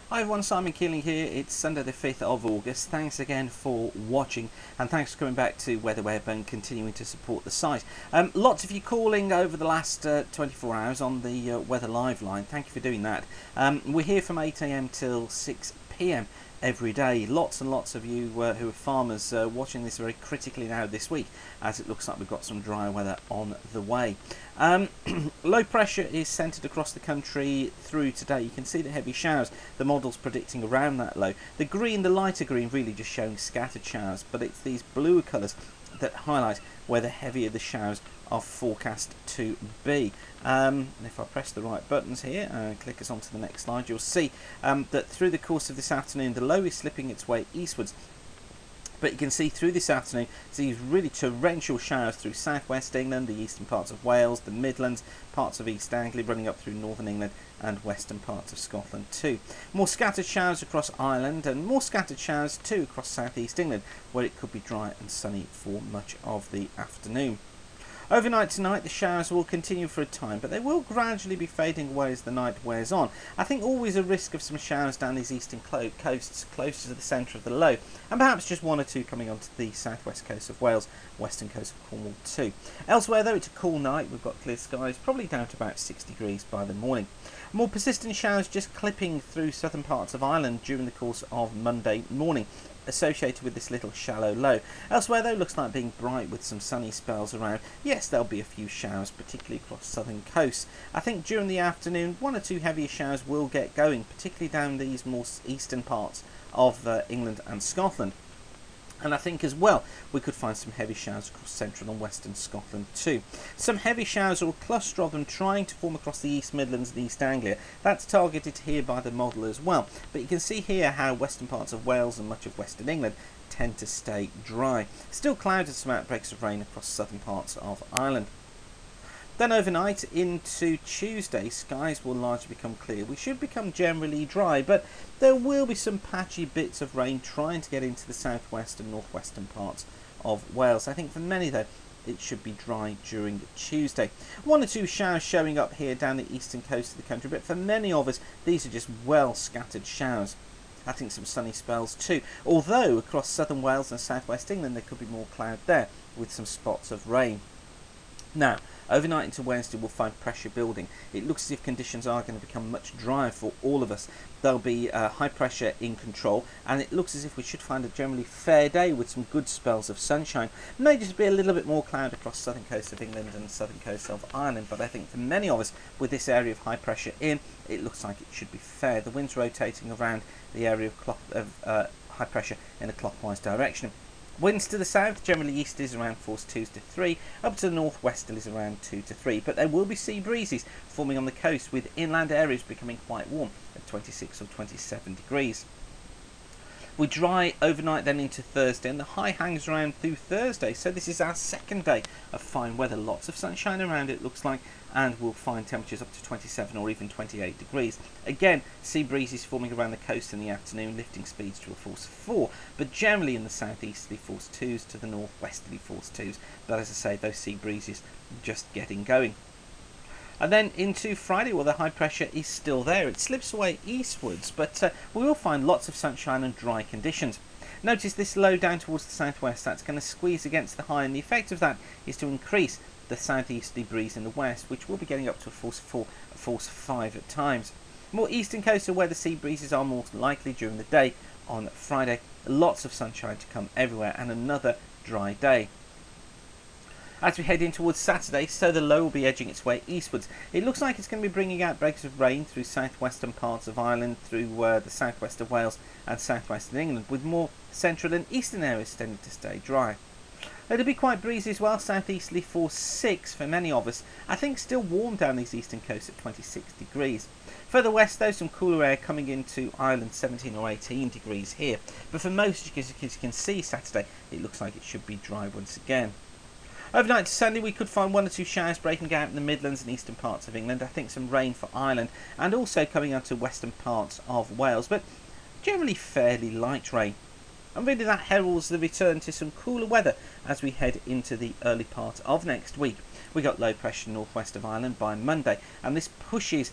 Hi everyone, Simon Keeling here. It's Sunday the 5th of August. Thanks again for watching and thanks for coming back to Weather Web and continuing to support the site. Lots of you calling over the last 24 hours on the Weather Live line. Thank you for doing that. We're here from 8 AM till 6 PM every day. Lots and lots of you who are farmers watching this very critically now this week, as it looks like we've got some dry weather on the way. Low pressure is centred across the country through today. You can see the heavy showers. The model's predicting around that low. The green, the lighter green, really just showing scattered showers, but it's these bluer colours that highlight where the heavier the showers are forecast to be. And if I press the right buttons here and click us onto the next slide, you'll see that through the course of this afternoon, the low is slipping its way eastwards. But you can see through this afternoon, these really torrential showers through southwest England, the eastern parts of Wales, the Midlands, parts of East Anglia, running up through northern England and western parts of Scotland too. More scattered showers across Ireland and more scattered showers too across southeast England, where it could be dry and sunny for much of the afternoon. Overnight tonight, the showers will continue for a time, but they will gradually be fading away as the night wears on. I think always a risk of some showers down these eastern coasts, closer to the centre of the low, and perhaps just one or two coming onto the southwest coast of Wales, western coast of Cornwall too. Elsewhere though, it's a cool night. We've got clear skies, probably down to about 6 degrees by the morning. More persistent showers just clipping through southern parts of Ireland during the course of Monday morning, associated with this little shallow low. Elsewhere though, looks like being bright with some sunny spells around. Yes, there'll be a few showers, particularly across southern coasts. I think during the afternoon, one or two heavier showers will get going, particularly down these more eastern parts of England and Scotland. And I think as well, we could find some heavy showers across central and western Scotland too. Some heavy showers, or a cluster of them, trying to form across the East Midlands and East Anglia. That's targeted here by the model as well. But you can see here how western parts of Wales and much of western England tend to stay dry. Still clouded, some outbreaks of rain across southern parts of Ireland. Then overnight into Tuesday, skies will largely become clear. We should become generally dry, but there will be some patchy bits of rain trying to get into the southwest and northwestern parts of Wales. I think for many though, it should be dry during Tuesday. One or two showers showing up here down the eastern coast of the country, but for many of us, these are just well scattered showers. I think some sunny spells too, although across southern Wales and southwest England there could be more cloud there with some spots of rain. Now, overnight into Wednesday, we'll find pressure building. It looks as if conditions are going to become much drier for all of us. There'll be high pressure in control, and it looks as if we should find a generally fair day with some good spells of sunshine. May just be a little bit more cloud across southern coast of England and southern coast of Ireland, but I think for many of us, with this area of high pressure in, it looks like it should be fair. The wind's rotating around the area of high pressure in a clockwise direction. Winds to the south, generally easterlies around force 2s to 3, up to the north westerlies around 2 to 3, but there will be sea breezes forming on the coast, with inland areas becoming quite warm at 26 or 27 degrees. We dry overnight then into Thursday, and the high hangs around through Thursday, so this is our second day of fine weather. Lots of sunshine around, it looks like, and we'll find temperatures up to 27 or even 28 degrees. Again, sea breezes forming around the coast in the afternoon, lifting speeds to a force 4, but generally in the southeasterly force 2s, to the northwesterly force 2s. But as I say, those sea breezes just getting going. And then into Friday, well, the high pressure is still there. It slips away eastwards, but we will find lots of sunshine and dry conditions. Notice this low down towards the southwest, that's going to squeeze against the high, and the effect of that is to increase the southeasterly breeze in the west, which will be getting up to a force 4, a force 5 at times. More eastern coastal where the sea breezes are more likely during the day on Friday. Lots of sunshine to come everywhere, and another dry day. As we head in towards Saturday, so the low will be edging its way eastwards. It looks like it's going to be bringing out breaks of rain through southwestern parts of Ireland, through the southwest of Wales and southwestern England, with more central and eastern areas tending to stay dry. It'll be quite breezy as well, southeasterly force 6 for many of us. I think still warm down these eastern coasts at 26 degrees. Further west though, some cooler air coming into Ireland, 17 or 18 degrees here. But for most, as you can see, Saturday, it looks like it should be dry once again. Overnight to Sunday, we could find one or two showers breaking out in the Midlands and eastern parts of England. I think some rain for Ireland, and also coming out to western parts of Wales, but generally fairly light rain. And really that heralds the return to some cooler weather as we head into the early part of next week. We got low pressure northwest of Ireland by Monday, and this pushes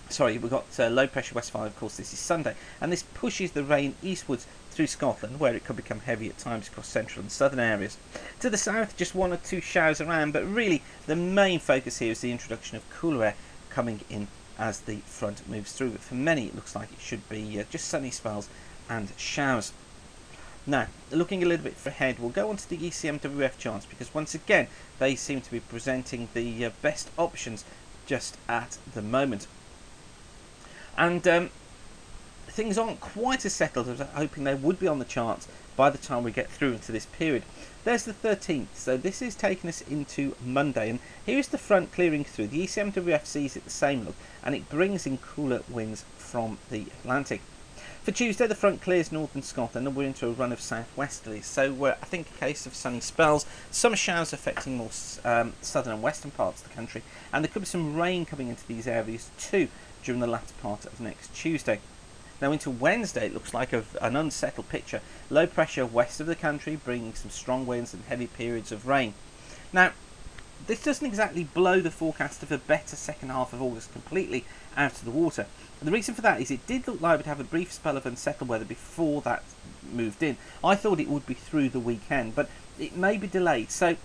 Sorry, we've got low pressure west 5, of course, this is Sunday, and this pushes the rain eastwards through Scotland, where it could become heavy at times across central and southern areas. To the south, just 1 or 2 showers around, but really the main focus here is the introduction of cooler air coming in as the front moves through. But for many, it looks like it should be just sunny spells and showers. Now, looking a little bit ahead, we'll go on to the ECMWF charts, because once again, they seem to be presenting the best options just at the moment. And things aren't quite as settled as I was hoping they would be on the charts by the time we get through into this period. There's the 13th, so this is taking us into Monday, and here's the front clearing through. The ECMWF sees it the same look, and it brings in cooler winds from the Atlantic. For Tuesday, the front clears northern Scotland, and we're into a run of southwesterlies, so I think a case of sunny spells, some showers affecting more southern and western parts of the country, and there could be some rain coming into these areas too during the latter part of next Tuesday. Now into Wednesday, it looks like an unsettled picture. Low pressure west of the country, bringing some strong winds and heavy periods of rain. Now, this doesn't exactly blow the forecast of a better second half of August completely out of the water. And the reason for that is it did look like we'd have a brief spell of unsettled weather before that moved in. I thought it would be through the weekend, but it may be delayed. So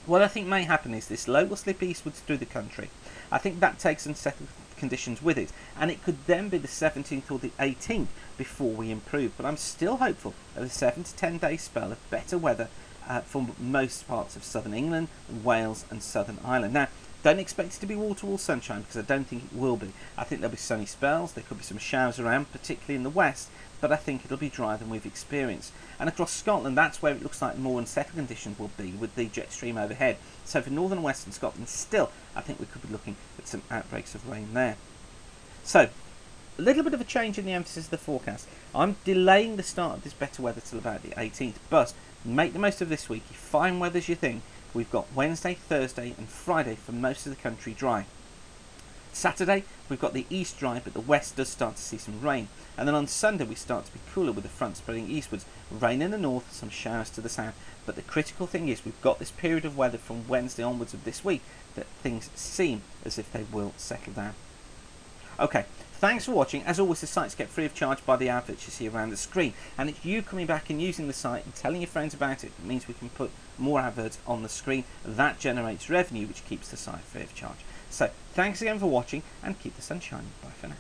what I think may happen is this low will slip eastwards through the country. I think that takes unsettled conditions with it, and it could then be the 17th or the 18th before we improve. But I'm still hopeful of a 7 to 10 day spell of better weather for most parts of southern England, Wales and southern Ireland. Now, don't expect it to be wall-to-wall sunshine, because I don't think it will be. I think there'll be sunny spells, there could be some showers around, particularly in the west, but I think it'll be drier than we've experienced. And across Scotland, that's where it looks like more unsettled conditions will be, with the jet stream overhead. So for northern and western Scotland, still, I think we could be looking at some outbreaks of rain there. So, a little bit of a change in the emphasis of the forecast. I'm delaying the start of this better weather till about the 18th, but make the most of this week. If fine weather's your thing, we've got Wednesday, Thursday and Friday for most of the country dry. Saturday, we've got the east dry, but the west does start to see some rain. And then on Sunday, we start to be cooler with the front spreading eastwards. Rain in the north, some showers to the south. But the critical thing is we've got this period of weather from Wednesday onwards of this week that things seem as if they will settle down. Okay, thanks for watching. As always, the sites get free of charge by the adverts you see around the screen. And it's you coming back and using the site and telling your friends about it that means we can put more adverts on the screen. That generates revenue, which keeps the site free of charge. So, thanks again for watching, and keep the sun shining. Bye for now.